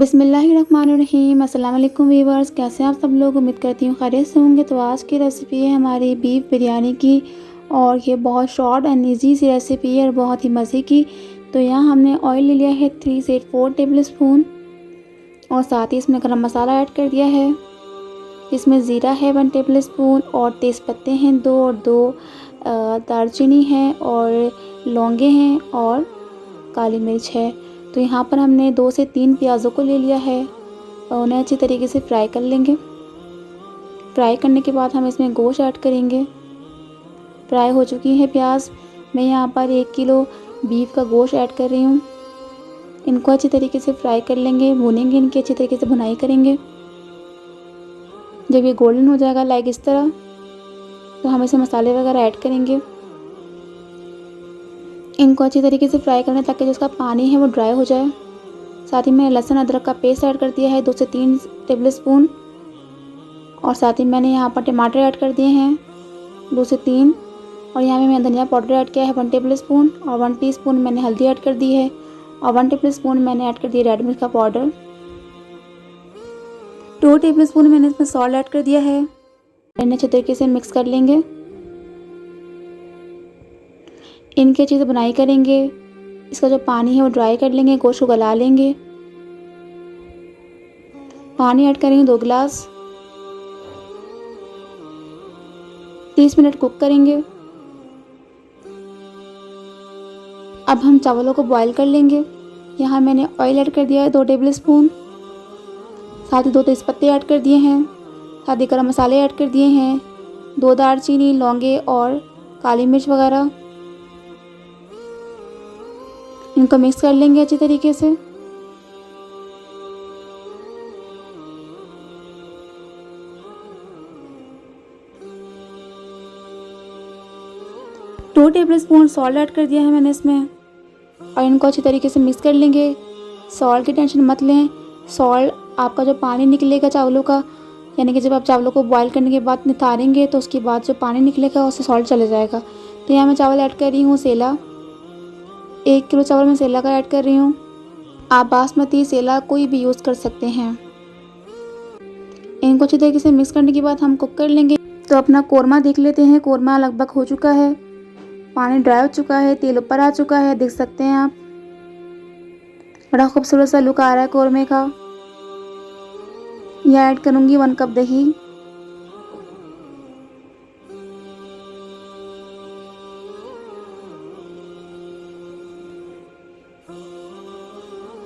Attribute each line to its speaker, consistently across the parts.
Speaker 1: बिस्मिल्लाहिर्रहमानिर्रहीम। अस्सलाम वालेकुम वीवर्स, कैसे हैं आप सब लोग। उम्मीद करती हूँ खैरियत से होंगे। तो आज की रेसिपी है हमारी बीफ बिरयानी की और ये बहुत शॉर्ट एंड ईजी सी रेसिपी है और बहुत ही मज़े की। तो यहाँ हमने ऑयल ले लिया है 3 से 4 टेबल स्पून और साथ ही इसमें गरम मसाला ऐड कर दिया है। इसमें ज़ीरा है 1 टेबल स्पून और तेज़पत्ते हैं 2 और 2 दालचीनी है और लौंगे हैं और काली मिर्च है। तो यहाँ पर हमने 2 से 3 प्याज़ों को ले लिया है और उन्हें अच्छी तरीके से फ्राई कर लेंगे। फ्राई करने के बाद हम इसमें गोश्त ऐड करेंगे। फ्राई हो चुकी है प्याज। मैं यहाँ पर 1 किलो बीफ का गोश्त ऐड कर रही हूँ। इनको अच्छी तरीके से फ्राई कर लेंगे, भूनेंगे, इनकी अच्छी तरीके से भुनाई करेंगे। जब ये गोल्डन हो जाएगा लाइक इस तरह, तो हम इसे मसाले वगैरह ऐड करेंगे। इनको अच्छी तरीके से फ्राई करना ताकि जो इसका पानी है वो ड्राई हो जाए। साथ ही मैंने लहसुन अदरक का पेस्ट ऐड कर दिया है 2 से 3 टेबल स्पून और साथ ही मैंने यहाँ पर टमाटर ऐड कर दिए हैं 2 से 3 और यहाँ में मैंने धनिया पाउडर ऐड किया है 1 टेबल स्पून और 1 टीस्पून मैंने हल्दी ऐड कर दी है और 1 टेबल स्पून मैंने ऐड कर दिया रेड मिर्च का पाउडर। 2 टेबल स्पून मैंने इसमें सॉल्ट ऐड कर दिया है। इन्हें अच्छे तरीके से मिक्स कर लेंगे। इनकी अच्छे से बुनाई करेंगे। इसका जो पानी है वो ड्राई कर लेंगे, गोश्त को गला लेंगे। पानी ऐड करेंगे 2 गिलास। 30 मिनट कुक करेंगे। अब हम चावलों को बॉईल कर लेंगे। यहाँ मैंने ऑयल ऐड कर दिया है 2 टेबल स्पून। साथ ही 2 तेज़पत्ते ऐड कर दिए हैं। साथ ही गरम मसाले ऐड कर दिए हैं 2 दालचीनी, लौंगे और काली मिर्च वगैरह। इनको मिक्स कर लेंगे अच्छी तरीके से। Two tablespoon salt add कर दिया है मैंने इसमें और इनको अच्छी तरीके से मिक्स कर लेंगे। सॉल्ट की टेंशन मत लें। सॉल्ट आपका जो पानी निकलेगा चावलों का, यानी कि जब आप चावलों को बॉईल करने के बाद नितारेंगे तो उसके बाद जो पानी निकलेगा उससे सॉल्ट चले जाएगा। तो यहाँ मैं चावल ऐड कर रही हूँ सेला। 1 किलो चावल मैं सेला का ऐड कर रही हूँ। आप बासमती, सेला कोई भी यूज़ कर सकते हैं। इनको अच्छी तरीके से मिक्स करने के बाद हम कुक कर लेंगे। तो अपना कोरमा देख लेते हैं। कोरमा लगभग हो चुका है, पानी ड्राई हो चुका है, तेल ऊपर आ चुका है, देख सकते हैं आप। बड़ा खूबसूरत सा लुक आ रहा है कोरमे का। यह ऐड करूँगी 1 कप दही।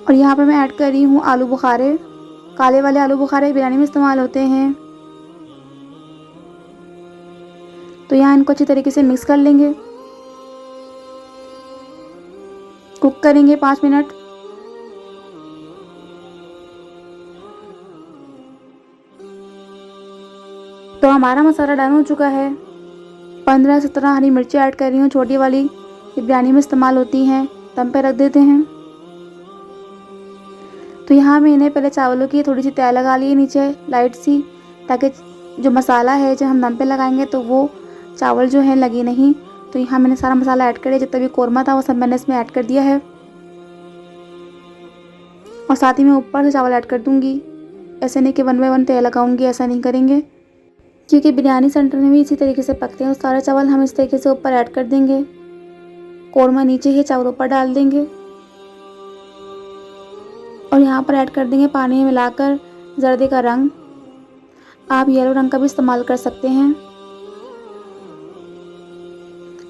Speaker 1: और यहाँ पर मैं ऐड कर रही हूँ आलू बुखारे। काले वाले आलू बुखारे बिरयानी में इस्तेमाल होते हैं। तो यहाँ इनको अच्छी तरीके से मिक्स कर लेंगे। कुक करेंगे 5 मिनट। तो हमारा मसाला डन हो चुका है। 15 से 17 हरी मिर्ची ऐड कर रही हूँ, छोटी वाली, ये बिरयानी में इस्तेमाल होती हैं। दम पे रख देते हैं। तो यहाँ मैंने पहले चावलों की थोड़ी सी तय लगा ली है नीचे लाइट सी, ताकि जो मसाला है जब हम दम पे लगाएंगे तो वो चावल जो है लगे नहीं। तो यहाँ मैंने सारा मसाला ऐड कर दिया, जितना भी कोरमा था वो सब मैंने इसमें ऐड कर दिया है और साथ ही मैं ऊपर से चावल ऐड कर दूँगी। ऐसे नहीं कि 1 बाय 1 तय लगाऊँगी, ऐसा नहीं करेंगे क्योंकि बिरयानी सेंटर में भी इसी तरीके से पकते हैं। तो सारे चावल हम इस तरीके से ऊपर ऐड कर देंगे। कोरमा नीचे ही चावल ऊपर डाल देंगे और यहाँ पर ऐड कर देंगे पानी में मिलाकर जर्दे का रंग। आप येलो रंग का भी इस्तेमाल कर सकते हैं।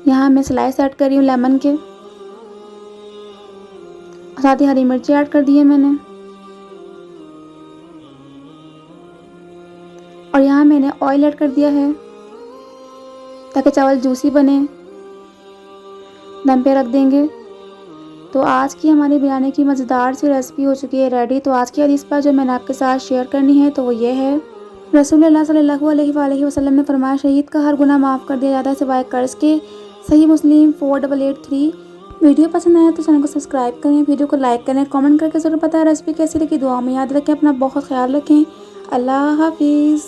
Speaker 1: यहाँ मैं स्लाइस ऐड कर रही हूँ लेमन के, साथ ही हरी मिर्ची ऐड कर दी है मैंने। और यहाँ मैंने ऑयल ऐड कर दिया है ताकि चावल जूसी बने। दम पे रख देंगे। तो आज की हमारी बिरयानी की मज़ेदार सी रेसिपी हो चुकी है रेडी। तो आज की हदीस पर जो मैंने आपके साथ शेयर करनी है तो वो ये है, रसूलुल्लाह सल्लल्लाहु अलैहि वसल्लम ने फरमाया, शहीद का हर गुनाह माफ़ कर दिया जाता है सिवाय कर्ज के। सही मुस्लिम 4883। वीडियो पसंद आया तो चैनल को सब्सक्राइब करें, वीडियो को लाइक करें, कमेंट करके ज़रूर बताएं रेसिपी कैसी लगी। दुआ में याद रखें, अपना बहुत ख्याल रखें। अल्लाह हाफिज़।